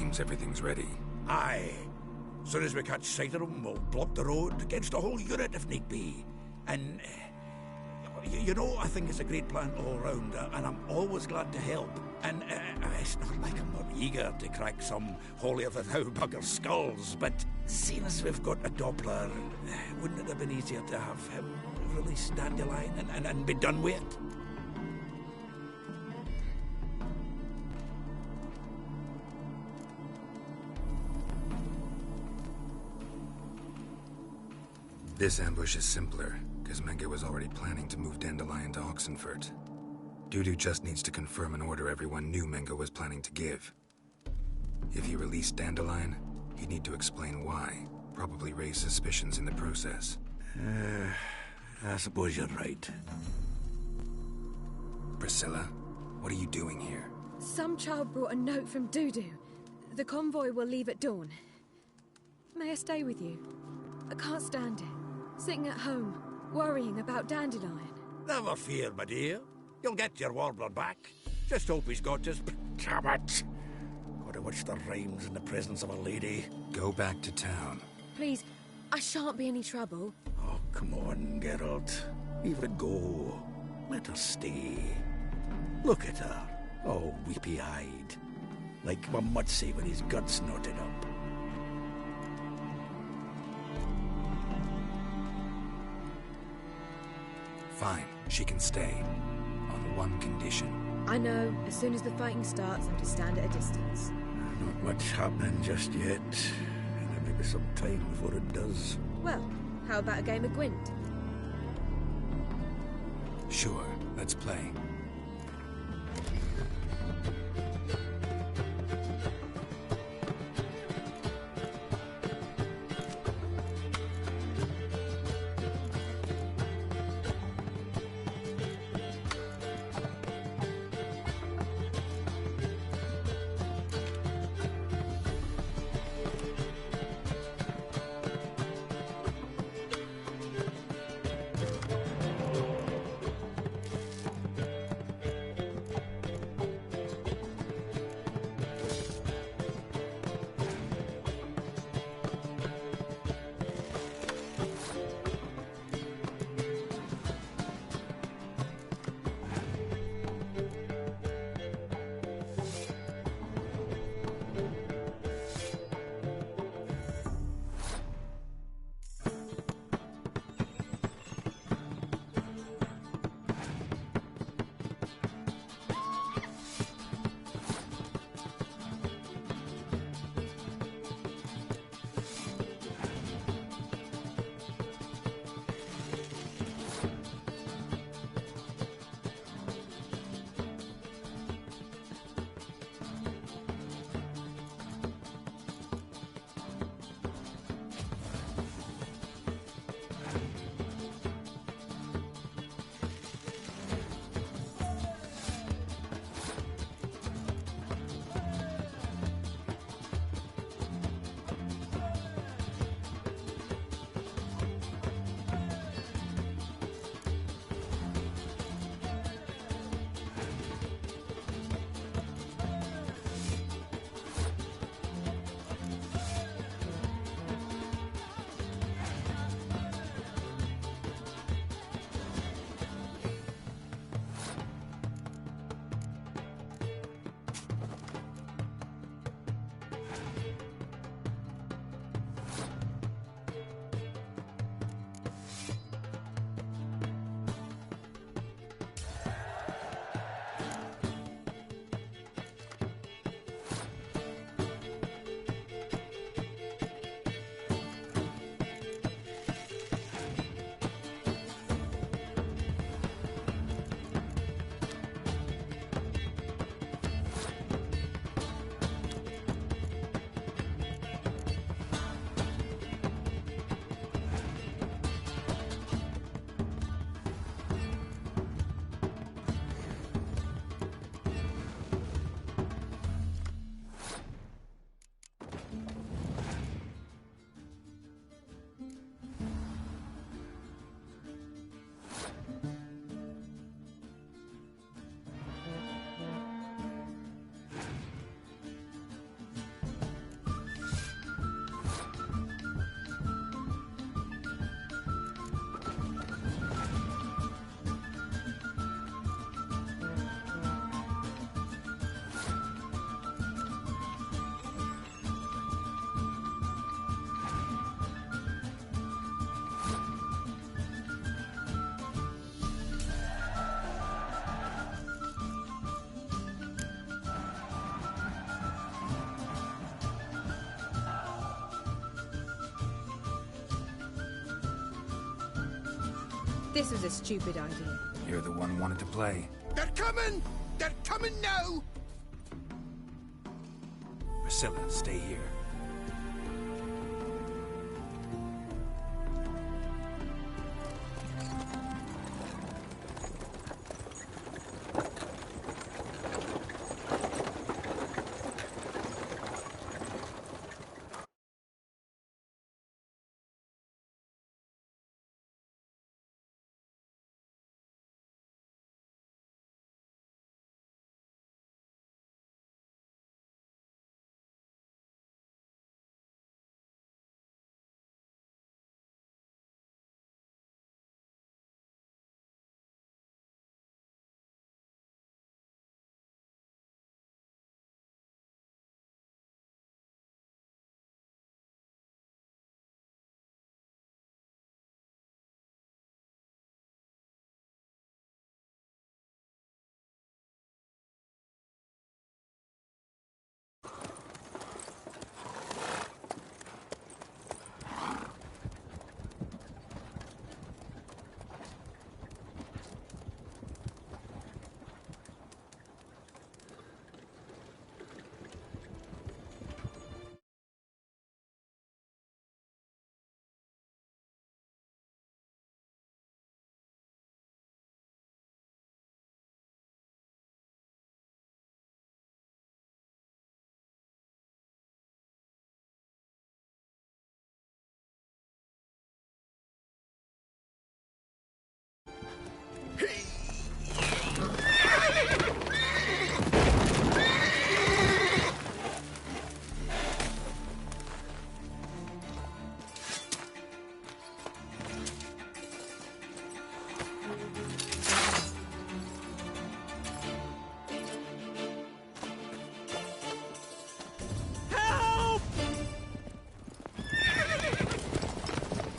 Seems everything's ready. Aye. Soon as we catch sight of them, we'll block the road against a whole unit if need be. And, you know, I think it's a great plan all round, and I'm always glad to help. And it's not like I'm not eager to crack some holier-than-thou bugger's skulls, but seeing as we've got a Doppler, wouldn't it have been easier to have him release Dandelion and be done with it? This ambush is simpler, because Menge was already planning to move Dandelion to Oxenfurt. Dudu just needs to confirm an order everyone knew Menge was planning to give. If he released Dandelion, he'd need to explain why, probably raise suspicions in the process. I suppose you're right. Priscilla, what are you doing here? Some child brought a note from Dudu. The convoy will leave at dawn. May I stay with you? I can't stand it. Sitting at home, worrying about Dandelion. Never fear, my dear. You'll get your warbler back. Just hope he's got his... Damn it! Gotta watch the rhymes in the presence of a lady. Go back to town. Please, I shan't be any trouble. Oh, come on, Geralt. Leave it go. Let her stay. Look at her, all weepy-eyed. Like my Mutsy with his guts knotted up. Fine, she can stay. On one condition. I know, as soon as the fighting starts, I'm to stand at a distance. Not much happening just yet. And there may be some time before it does. Well, how about a game of Gwent? Sure, let's play. This was a stupid idea. You're the one who wanted to play. They're coming! They're coming now! Priscilla, stay here.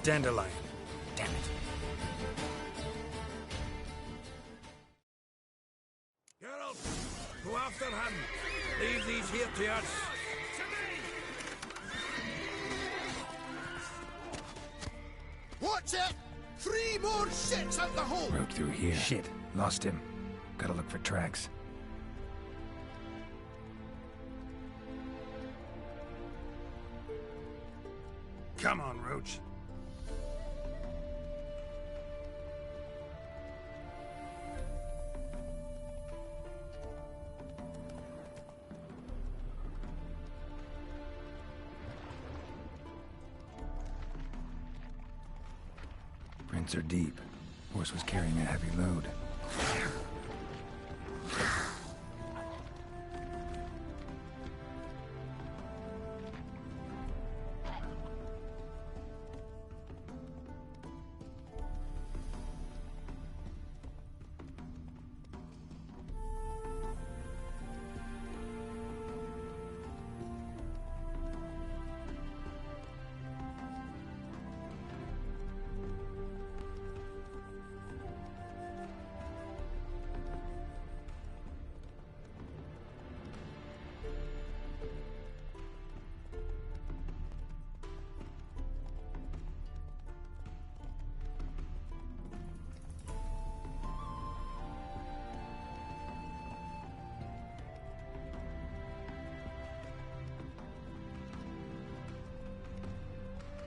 Dandelion. Damn it. Geralt, go after him. Leave these here to us. Watch it! 3 more shits out the hole! Broke through here. Shit. Lost him. Gotta look for tracks. Come on, Roach. Prints are deep. Horse was carrying a heavy load.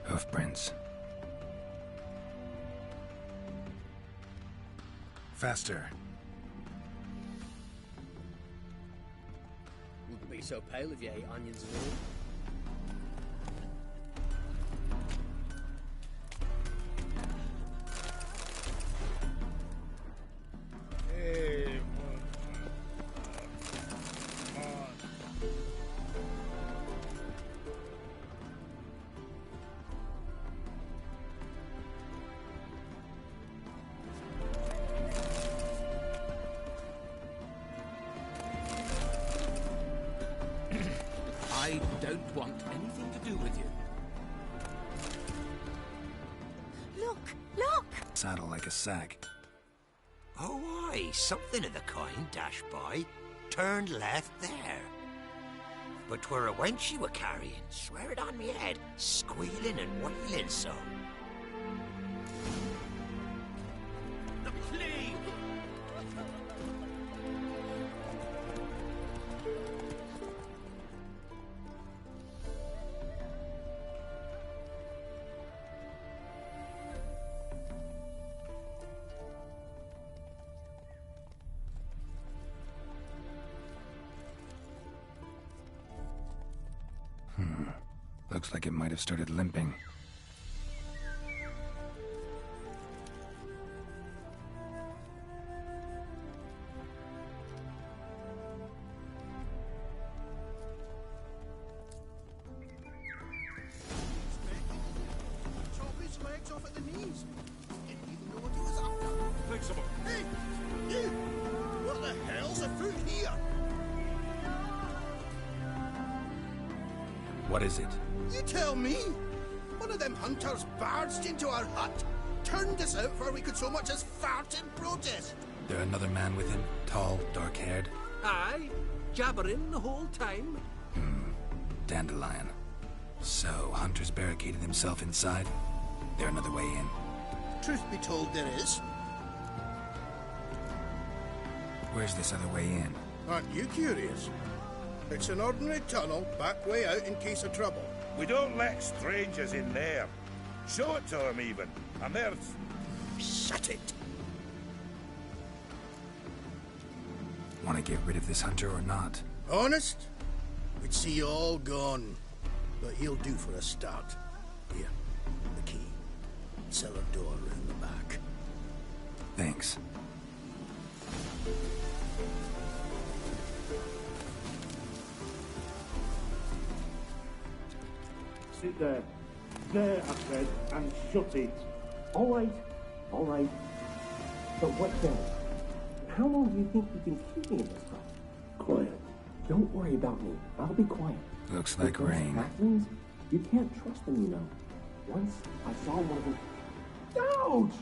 Hoofprints. Faster. Wouldn't be so pale if you ate onions and all. I don't want anything to do with you. Look! Look! Saddle like a sack. Oh, aye, something of the kind dashed by. Turned left there. But 'twere a wench you were carrying, swear it on me head, squealing and wailing so. Looks like it might have started limping. Chop his legs off at the knees. Didn't even know what he was after. Take some of Hey, you! What the hell's afoot here? What is it? You tell me. One of them hunters barged into our hut, turned us out before we could so much as fart in protest. There another man with him? Tall, dark-haired? Aye, jabbering the whole time. Dandelion. So, Hunter's barricaded himself inside? There another way in? Truth be told, there is. Where's this other way in? Aren't you curious? It's an ordinary tunnel, back way out in case of trouble. We don't let strangers in there. Show it to them, even. And there's... Shut it! Want to get rid of this Hunter or not? Honest? We'd see you all gone. But he'll do for a start. Here, the key. Cellar door round the back. Thanks. Sit there. There, I said, and shut it. All right, all right. But what then? How long do you think you can keep me in this hut? Quiet. Don't worry about me. I'll be quiet. Looks like But those rain. halflings, you can't trust them, you know. Once I saw one of them. Ouch!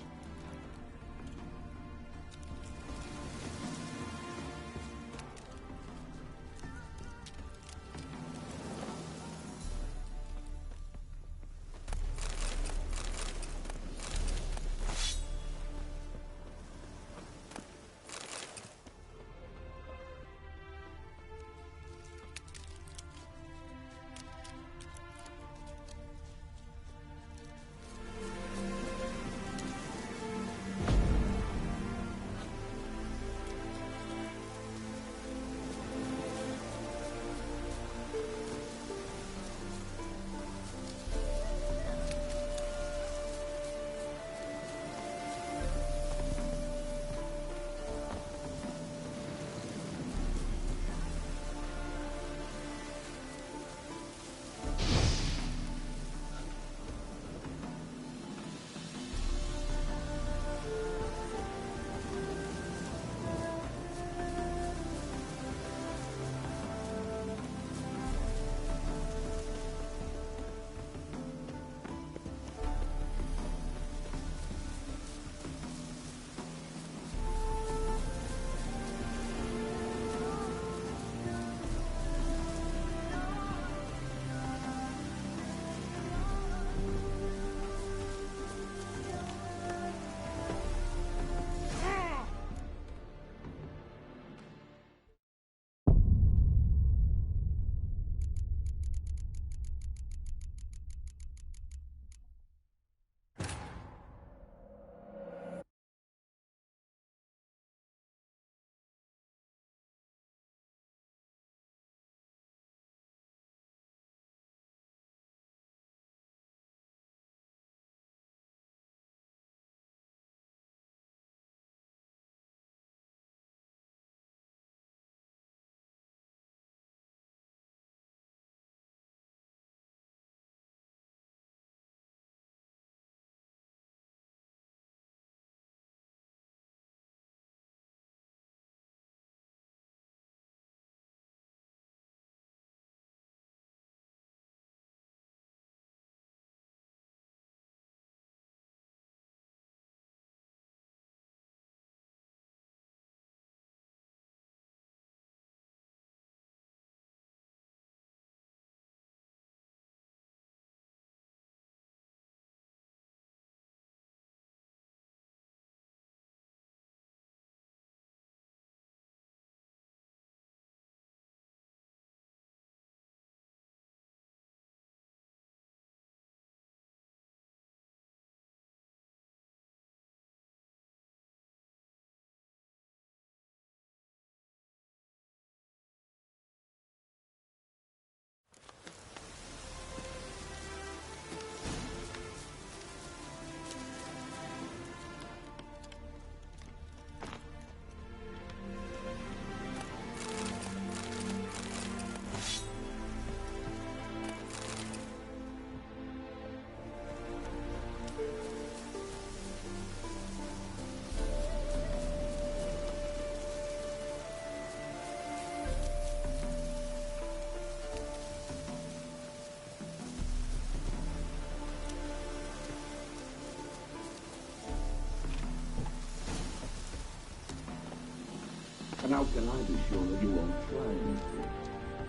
how can I be sure that you won't try anything?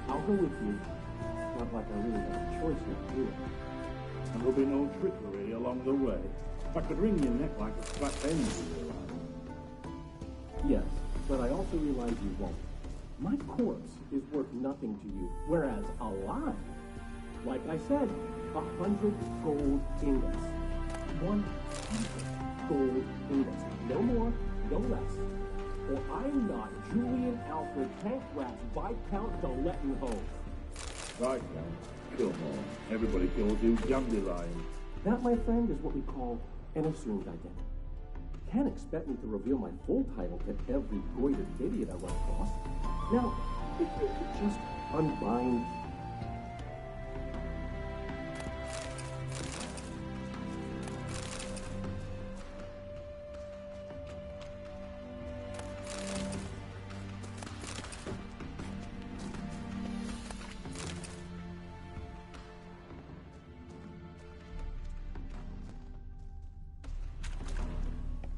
I'll go with you. Not like I really have a choice now, do I? And there'll be no trickery along the way. I could wring your neck like a fat hen, you realize. Yes, but I also realize you won't. My corpse is worth nothing to you, whereas alive, like I said, 100 gold ingots. 100 gold ingots. No more, no less. Or I'm not Julian Alfred Pancras Viscount de Lettenhove. Viscount, kill more. Everybody calls you Dandelion. That, my friend, is what we call an assumed identity. You can't expect me to reveal my full title to every goited idiot I run across. Now, if you could just unbind...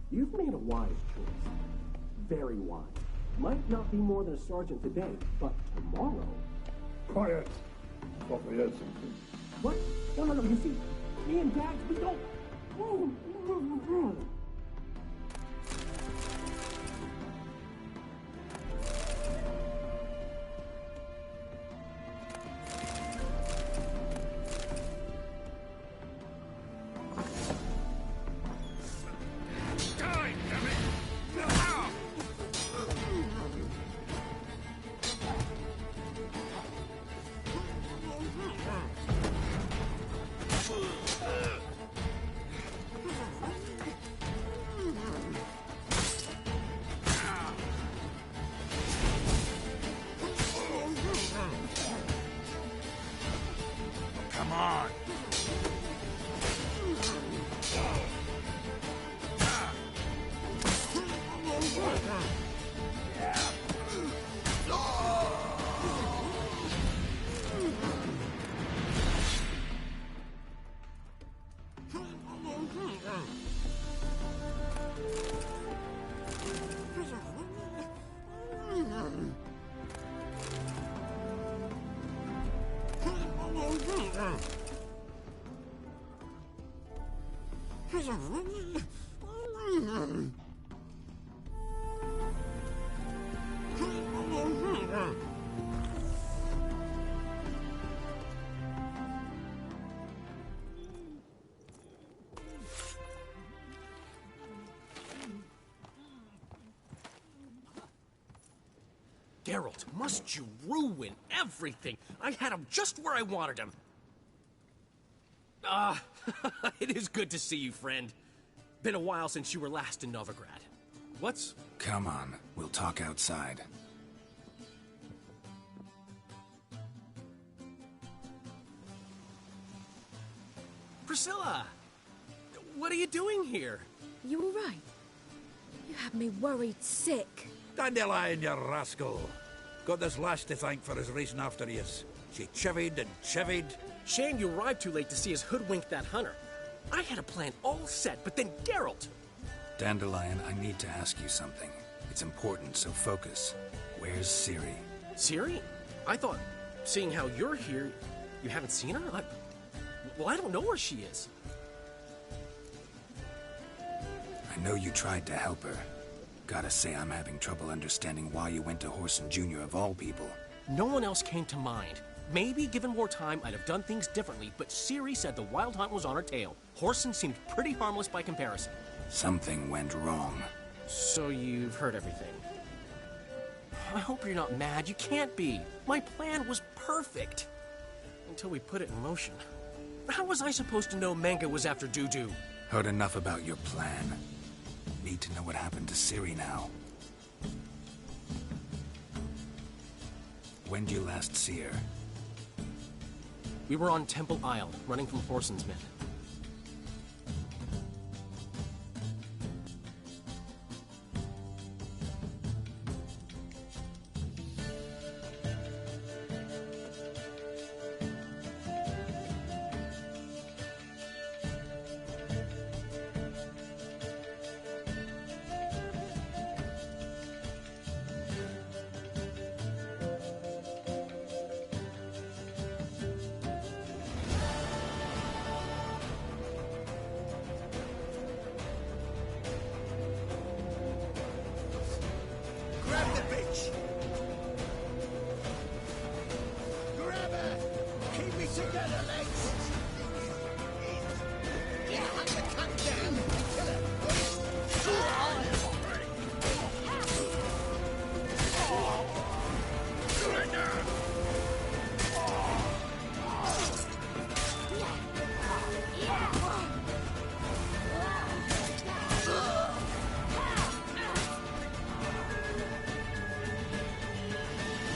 You've made a wise choice. Very wise. Might not be more than a sergeant today, but tomorrow... Quiet. I thought we heard something. What? No, you see, me and Dax, we don't... Come on. Geralt, must you ruin everything? I had him just where I wanted him. It is good to see you, friend. Been a while since you were last in Novigrad. What's... Come on, we'll talk outside. Priscilla! What are you doing here? You all right? You had me worried sick. Dandelion, you rascal. Got this lass to thank for his racing after yous. She chivied and chivied. Shame you arrived too late to see us hoodwink that hunter. I had a plan all set, but then Geralt... Dandelion, I need to ask you something. It's important, so focus. Where's Ciri? Ciri? I thought, seeing how you're here, you haven't seen her? Well, I don't know where she is. I know you tried to help her. Gotta say, I'm having trouble understanding why you went to Whoreson Jr. of all people. No one else came to mind. Maybe, given more time, I'd have done things differently, but Ciri said the Wild Hunt was on her tail. Whoreson seemed pretty harmless by comparison. Something went wrong. So you've heard everything. I hope you're not mad. You can't be. My plan was perfect. Until we put it in motion. How was I supposed to know Manga was after Dudu? Heard enough about your plan. Need to know what happened to Ciri now. When did you last see her? We were on Temple Isle, running from Whoreson's men.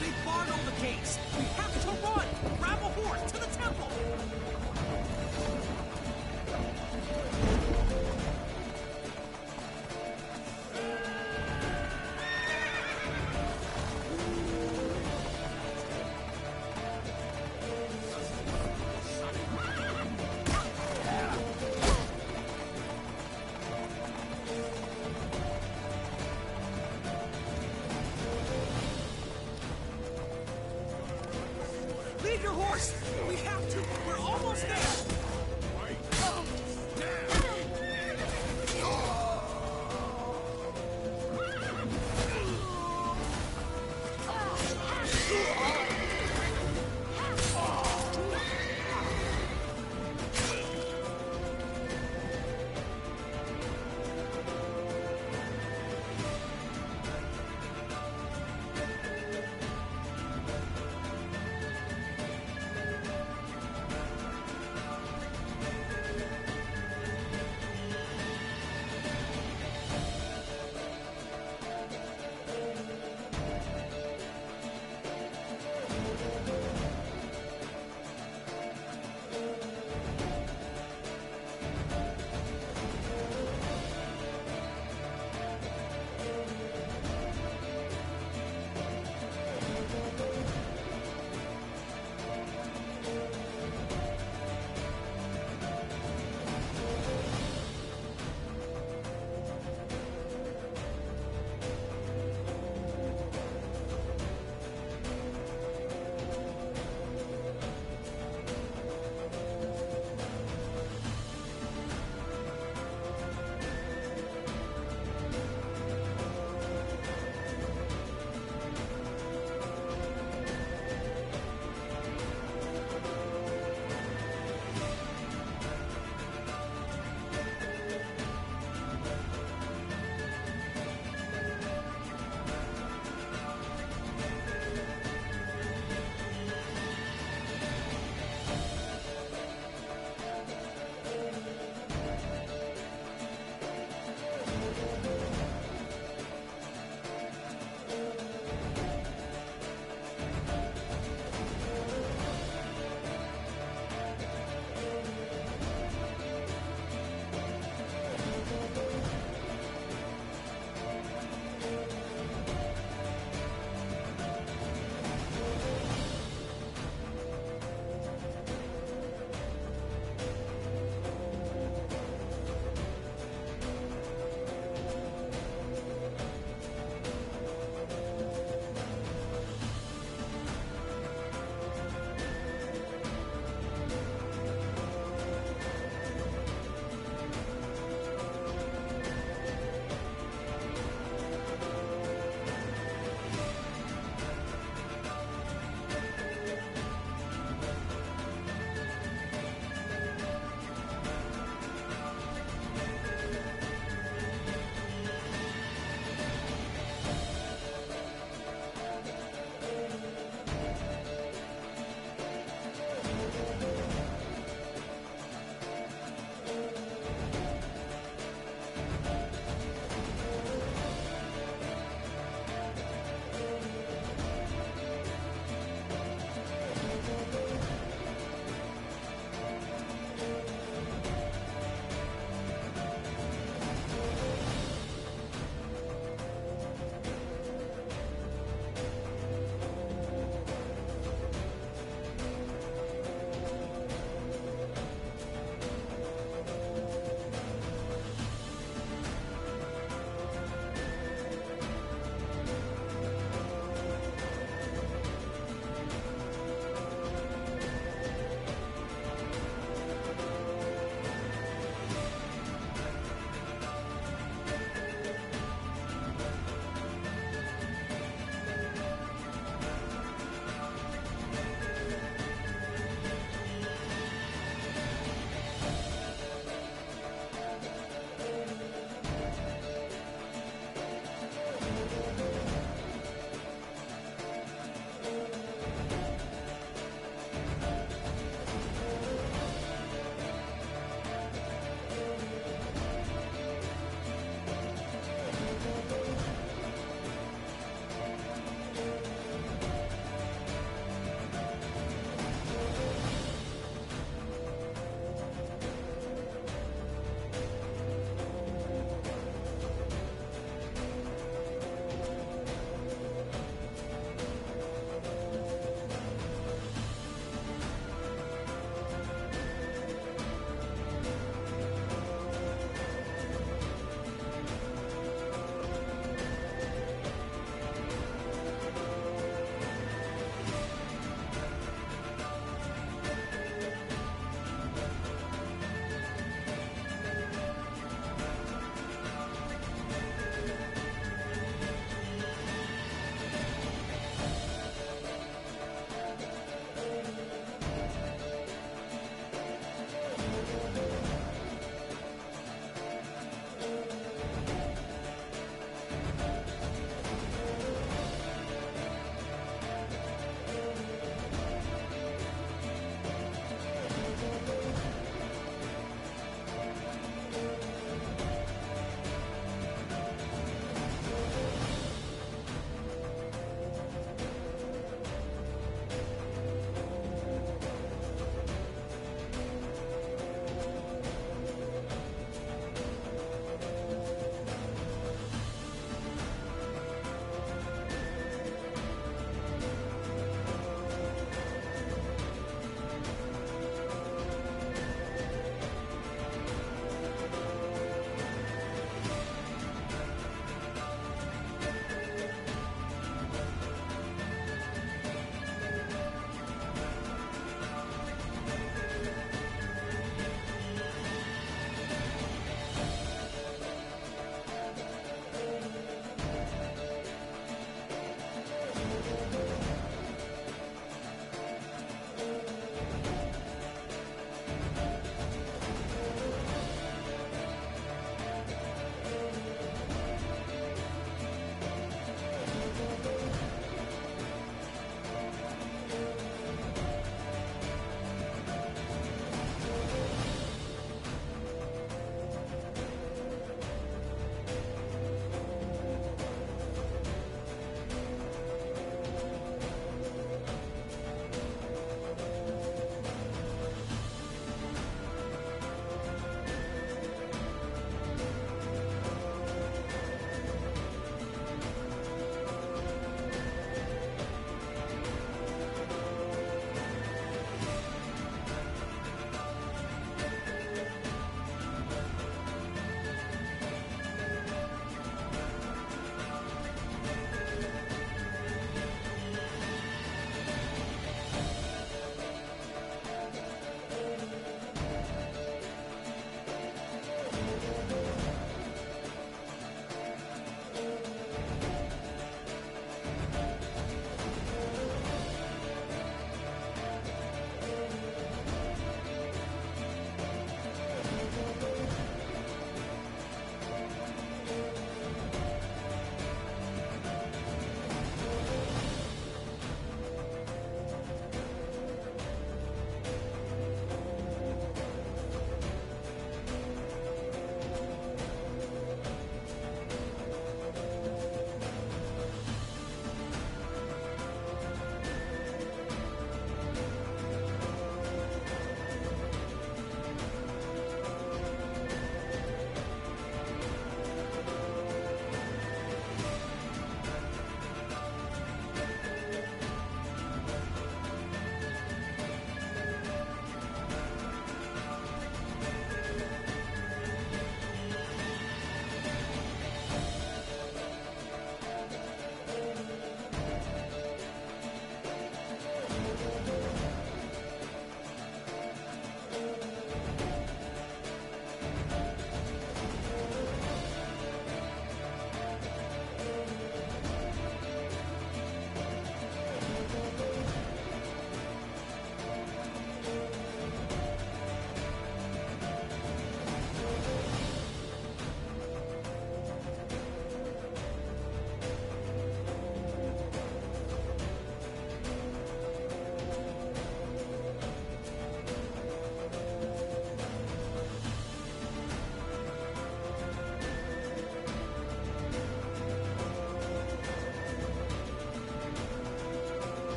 They barred all the gates! We have to run! Grab a horse to the temple!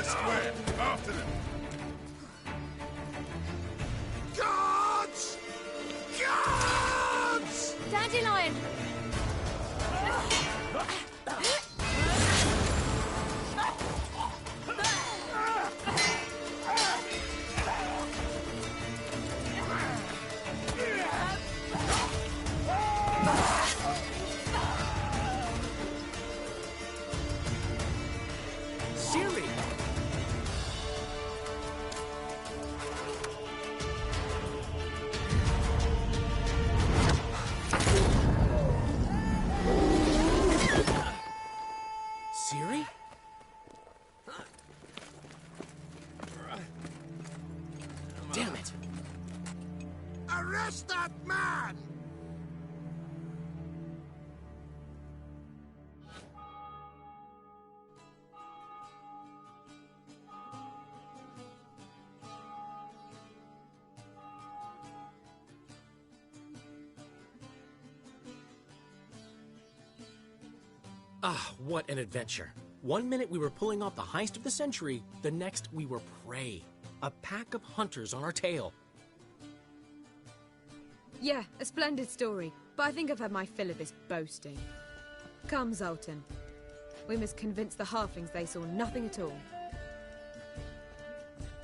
square. After them. Guards! Guards! Dandelion! Siri! Siri? Damn it! Arrest that man! Ah, what an adventure. One minute we were pulling off the heist of the century, the next we were prey. A pack of hunters on our tail. Yeah, a splendid story, but I think I've had my fill of this boasting. Come, Zoltan. We must convince the halflings they saw nothing at all.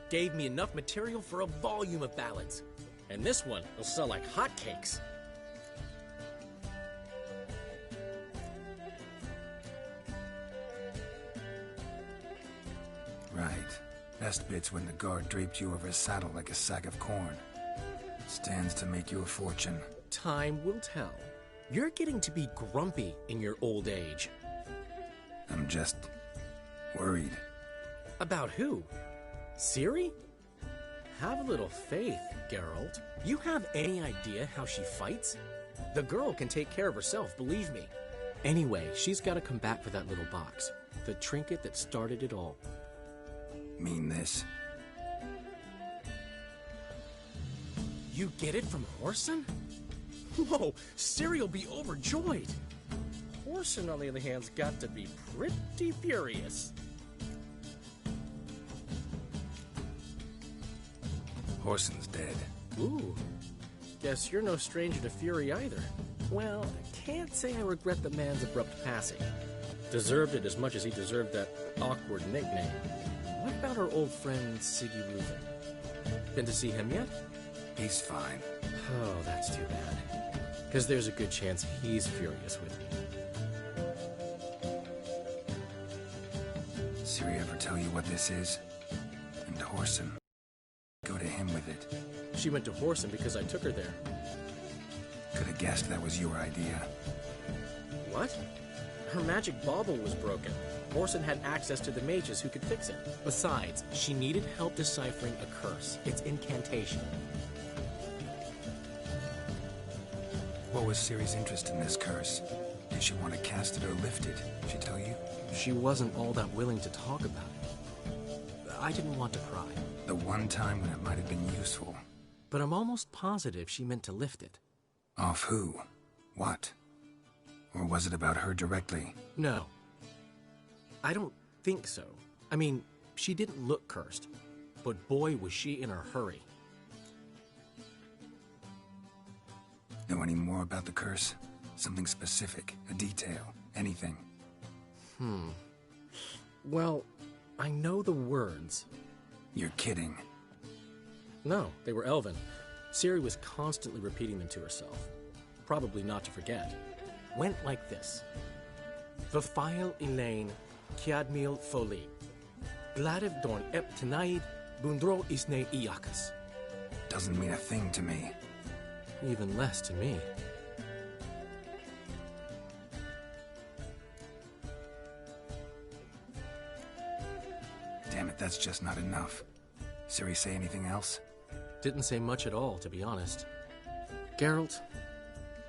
Gave me enough material for a volume of ballads. And this one will sell like hotcakes. Right. Best bit's when the guard draped you over his saddle like a sack of corn. Stands to make you a fortune. Time will tell. You're getting to be grumpy in your old age. I'm just worried. About who? Ciri? Have a little faith, Geralt. You have any idea how she fights? The girl can take care of herself, believe me. Anyway, she's got to come back for that little box. The trinket that started it all. Mean this? You get it from Whoreson? Whoa, Ciri will be overjoyed. Whoreson, on the other hand, has got to be pretty furious. Whoreson's dead. Ooh, guess you're no stranger to fury either. Well, I can't say I regret the man's abrupt passing. Deserved it as much as he deserved that awkward nickname. What about our old friend Siggy Reuven? Been to see him yet? He's fine. Oh, that's too bad. Because there's a good chance he's furious with me. Ciri ever tell you what this is? And Whoreson? Go to him with it. She went to Whoreson because I took her there. Could have guessed that was your idea. What? Her magic bauble was broken. Whoreson had access to the mages who could fix it. Besides, she needed help deciphering a curse. It's incantation. What was Ciri's interest in this curse? Did she want to cast it or lift it? She tell you? She wasn't all that willing to talk about it. I didn't want to pry. The one time when it might have been useful. But I'm almost positive she meant to lift it. Off who? What? Or was it about her directly? No. I don't think so. I mean, she didn't look cursed. But boy, was she in a hurry. Know any more about the curse? Something specific, a detail, anything? Well, I know the words. You're kidding. No, they were Elven. Ciri was constantly repeating them to herself. Probably not to forget. Went like this. Vafile Elaine, Kiadmil Foli. Gladev Dorn Ep Tenaid, Bundro Isne Iakas. Doesn't mean a thing to me. Even less to me. Damn it, that's just not enough. Ciri say anything else? Didn't say much at all, to be honest. Geralt,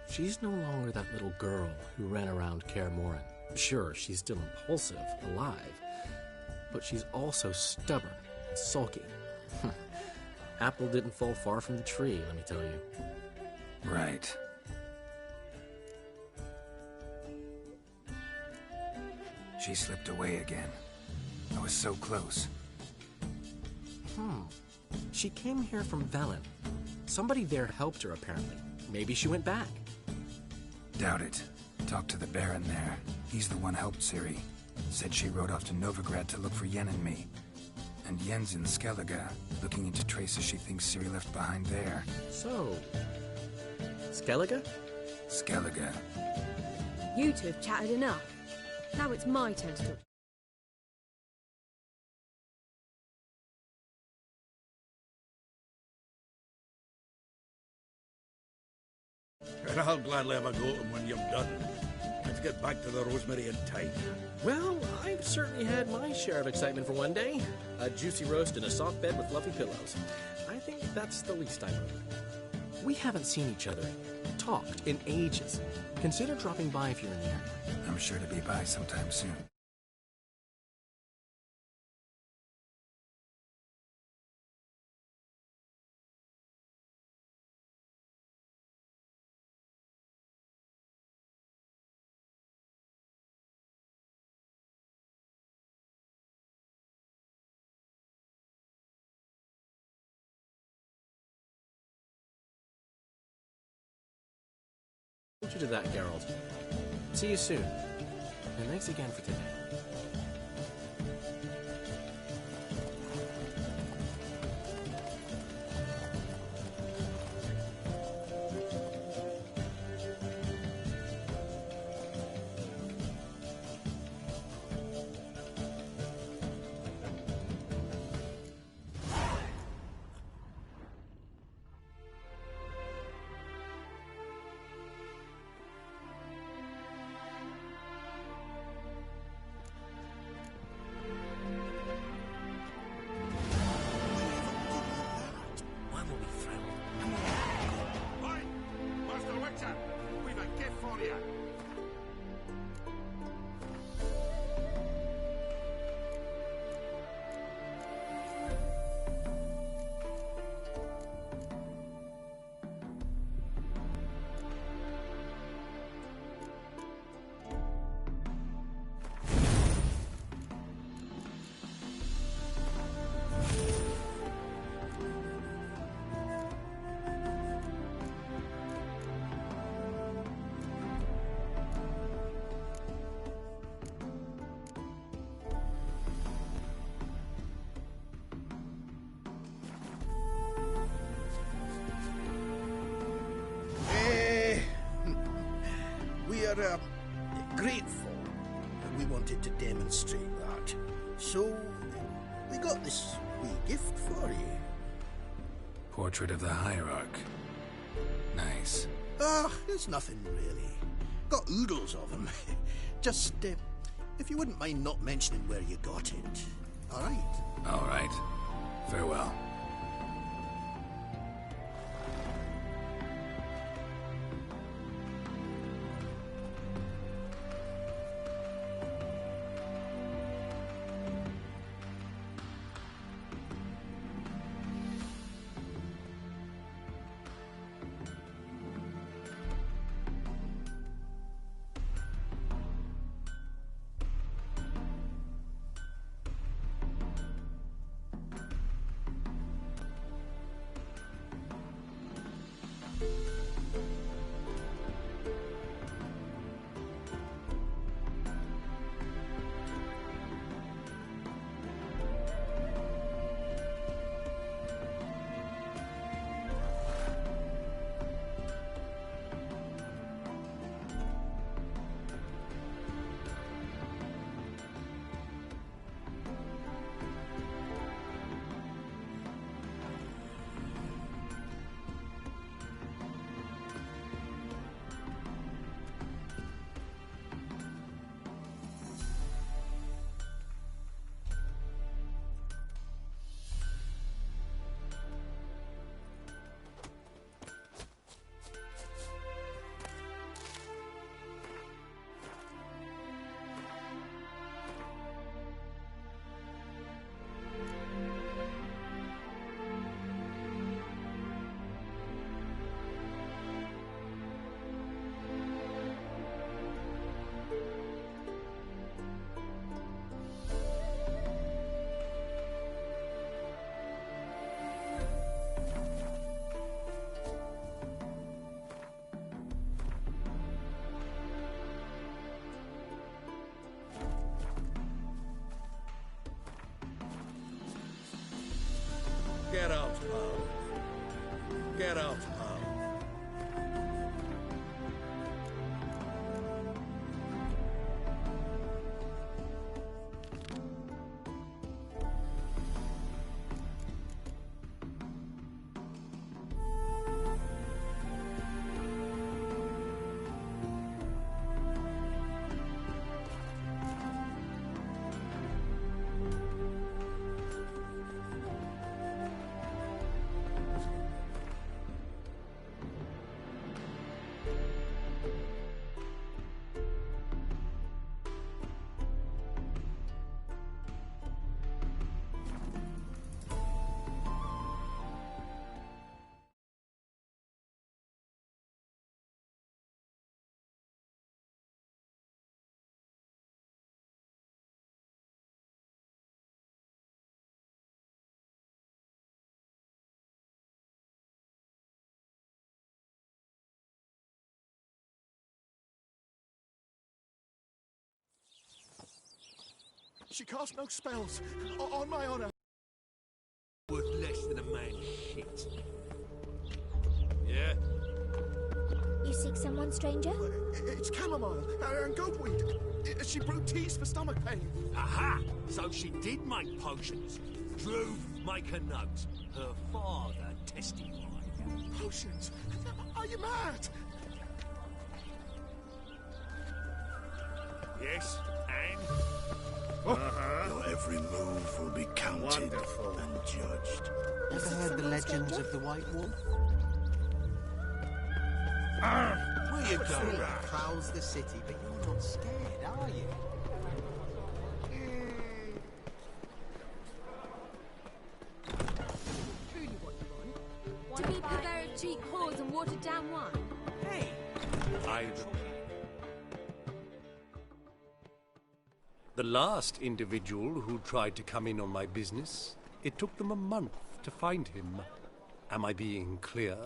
she's no longer that little girl who ran around Kaer Morhen. Sure, she's still impulsive, alive, but she's also stubborn and sulky. Apple didn't fall far from the tree, let me tell you. Right. She slipped away again. I was so close. She came here from Velen. Somebody there helped her, apparently. Maybe she went back. Doubt it. Talked to the Baron there. He's the one helped Ciri. Said she rode off to Novigrad to look for Yen and me. And Yen's in Skellige, looking into traces she thinks Ciri left behind there. So... Skellige? Skellige. You two have chatted enough. Now it's my turn to talk. And I'll gladly have a go at them when you've done. Let's get back to the Rosemary in time. Well, I've certainly had my share of excitement for one day. A juicy roast in a soft bed with fluffy pillows. I think that's the least I owed. We haven't seen each other, talked, in ages. Consider dropping by if you're near. I'm sure to be by sometime soon. Hold you to that, Geralt. See you soon. And thanks again for today. We're grateful, and we wanted to demonstrate that. So, we got this wee gift for you. Portrait of the Hierarch. Nice. It's nothing really. Got oodles of them. Just, if you wouldn't mind not mentioning where you got it. All right? All right. Farewell. out, pal. Get out, pal. She cast no spells. On my honor. Worth less than a man's shit. Yeah? You seek someone, stranger? It's chamomile and goatweed. She brewed teas for stomach pain. Aha! So she did make potions. Drew, make a note. Her father testified. Potions? Are you mad? Yes, and? Your every move will be counted and judged. Ever heard the legends of the White Wolf? Where you going? Prowls the city, but you're not scared, are you? Truly what you want? To be purveyor of cheap whores and watered down wine? Hey! The last individual who tried to come in on my business, it took them a month to find him. Am I being clear,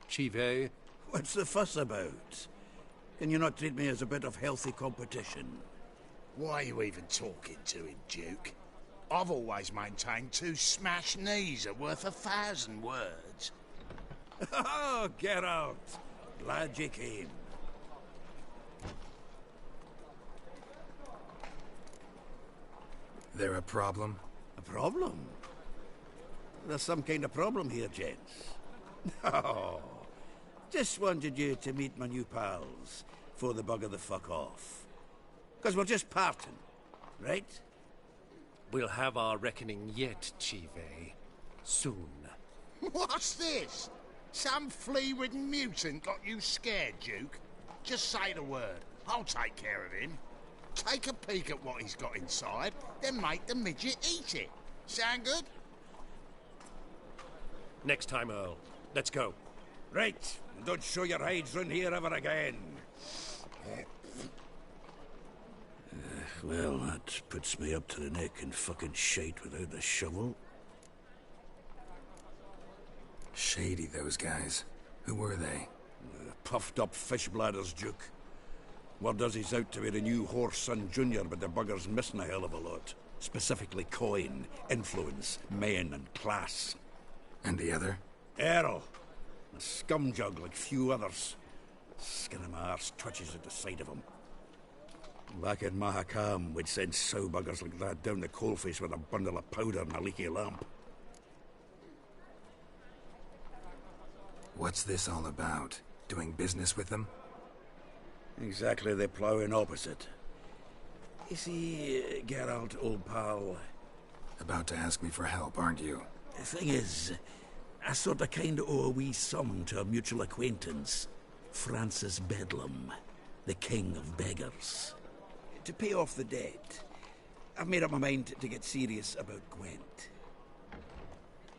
Chive? What's the fuss about? Can you not treat me as a bit of healthy competition? Why are you even talking to him, Duke? I've always maintained 2 smashed knees are worth 1,000 words. Oh, get out. Glad you came. There a problem? A problem? There's some kind of problem here, gents. Oh, just wanted you to meet my new pals before they bugger the fuck off. Because we're just parting, right? We'll have our reckoning yet, Chive. Soon. What's this? Some flea-ridden mutant got you scared, Duke? Just say the word. I'll take care of him. Take a peek at what he's got inside, then make the midget eat it. Sound good? Next time, Earl. Let's go. Right. Don't show your hides round here ever again. Well, that puts me up to the neck in fucking shite without the shovel. Shady, those guys. Who were they? Puffed up fish bladders, Duke. Word does he's out to be the new Horse Son Jr., but the bugger's missing a hell of a lot. Specifically coin, influence, men, and class. And the other? Errol. A scumjug like few others. Skin of my arse twitches at the sight of him. Back in Mahakam, we'd send sow buggers like that down the coalface with a bundle of powder and a leaky lamp. What's this all about? Doing business with them? Exactly the ploughing opposite. You see, Geralt, old pal... About to ask me for help, aren't you? The thing is, I sort of kind of owe a wee sum to a mutual acquaintance. Francis Bedlam, the king of beggars. To pay off the debt, I've made up my mind to get serious about Gwent.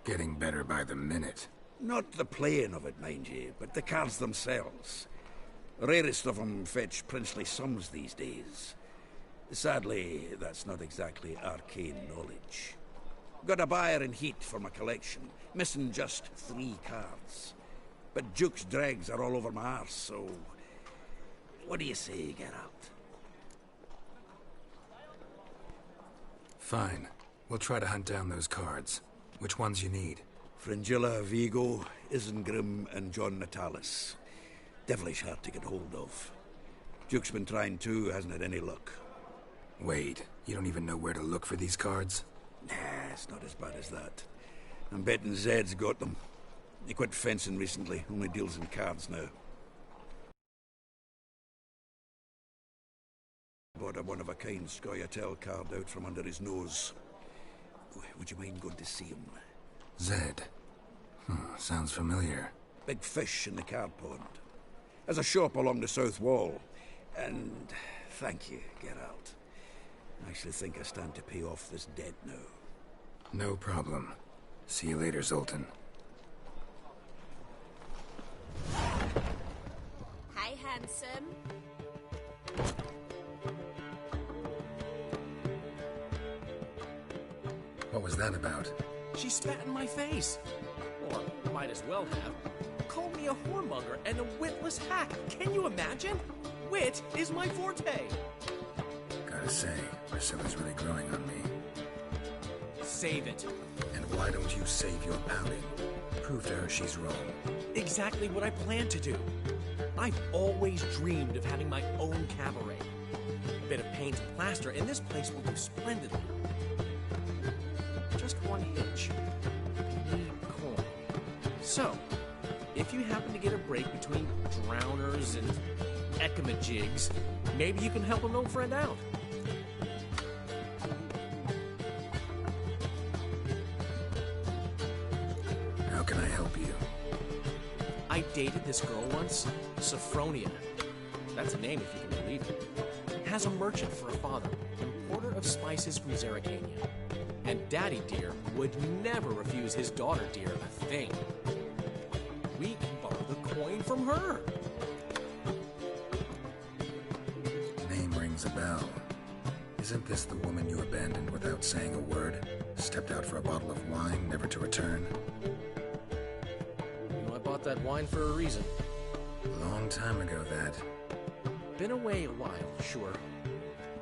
Getting better by the minute. Not the playing of it, mind you, but the cards themselves. Rarest of them fetch princely sums these days. Sadly, that's not exactly arcane knowledge. Got a buyer in heat for my collection, missing just 3 cards. But Duke's dregs are all over my arse, so... What do you say, Geralt? Fine. We'll try to hunt down those cards. Which ones you need? Fringilla, Vigo, Isengrim, and John Natalis. Devilish hard to get hold of. Duke's been trying too, hasn't had any luck. Wait, you don't even know where to look for these cards? Nah, it's not as bad as that. I'm betting Zed's got them. He quit fencing recently, only deals in cards now. Bought a one-of-a-kind Scoia'tael card out from under his nose. Would you mind going to see him? Zed. Sounds familiar. Big fish in the card pond. There's a shop along the south wall. And thank you, get out. I actually think I stand to pay off this debt now. No problem. See you later, Zoltan. Hi, handsome. What was that about? She spat in my face. Or might as well have. Called me a whoremonger and a witless hack. Can you imagine? Wit is my forte. Gotta say, Priscilla's really growing on me. Save it. And why don't you save your pouting? Prove to her she's wrong. Exactly what I plan to do. I've always dreamed of having my own cabaret. A bit of paint and plaster, and this place will do splendidly. Just one hitch. Need coin. So, if you happen to get a break between drowners and ecamajigs, maybe you can help an old friend out. How can I help you? I dated this girl once, Sophronia. That's a name if you can believe it. Has a merchant for a father, importer of spices from Zerrikania. And Daddy Dear would never refuse his daughter Dear a thing. We can borrow the coin from her. Name rings a bell. Isn't this the woman you abandoned without saying a word? Stepped out for a bottle of wine, never to return? I bought that wine for a reason. Long time ago, that. Been away a while, sure.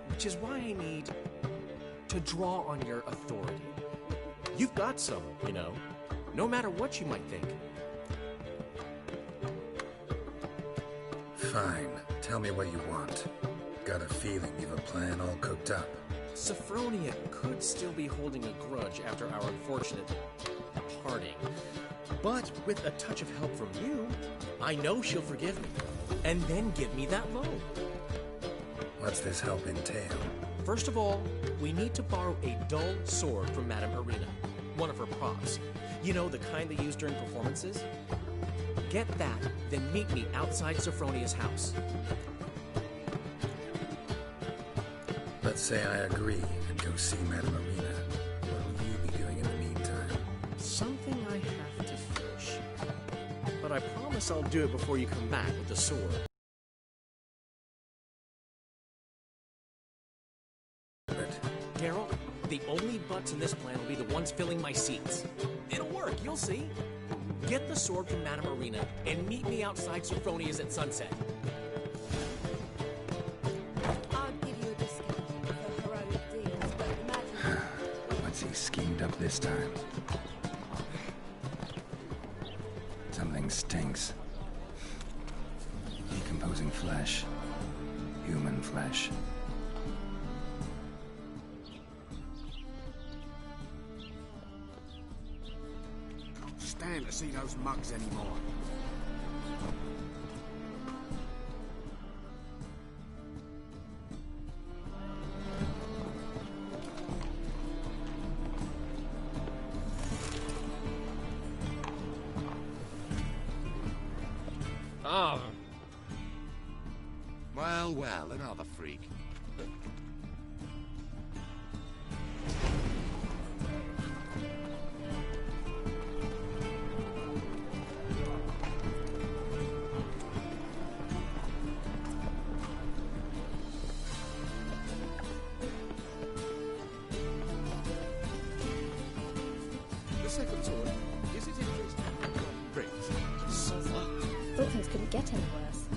Which is why I need to draw on your authority. You've got some, you know, no matter what you might think. Fine. Tell me what you want. Got a feeling you've a plan all cooked up. Sophronia could still be holding a grudge after our unfortunate parting. But with a touch of help from you, I know she'll forgive me. And then give me that loan. What's this help entail? First of all, we need to borrow a dull sword from Madame Irina, one of her props. You know, the kind they use during performances? Get that, then meet me outside Sophronia's house. Let's say I agree and go see Madame Irina. What will you be doing in the meantime? Something I have to finish. But I promise I'll do it before you come back with the sword. Geralt, the only butts in this plan will be the ones filling my seats. It'll work, you'll see. Get the sword from Madame Irina and meet me outside Sophronia's at sunset. I'll give you a discount for heroic deals, but imagine... What's he schemed up this time? Something stinks. Decomposing flesh. Human flesh. Stand to see those mugs anymore. Oh. Well, another freak. The second sword, is it interesting? Great. So far. Thought things couldn't get any worse.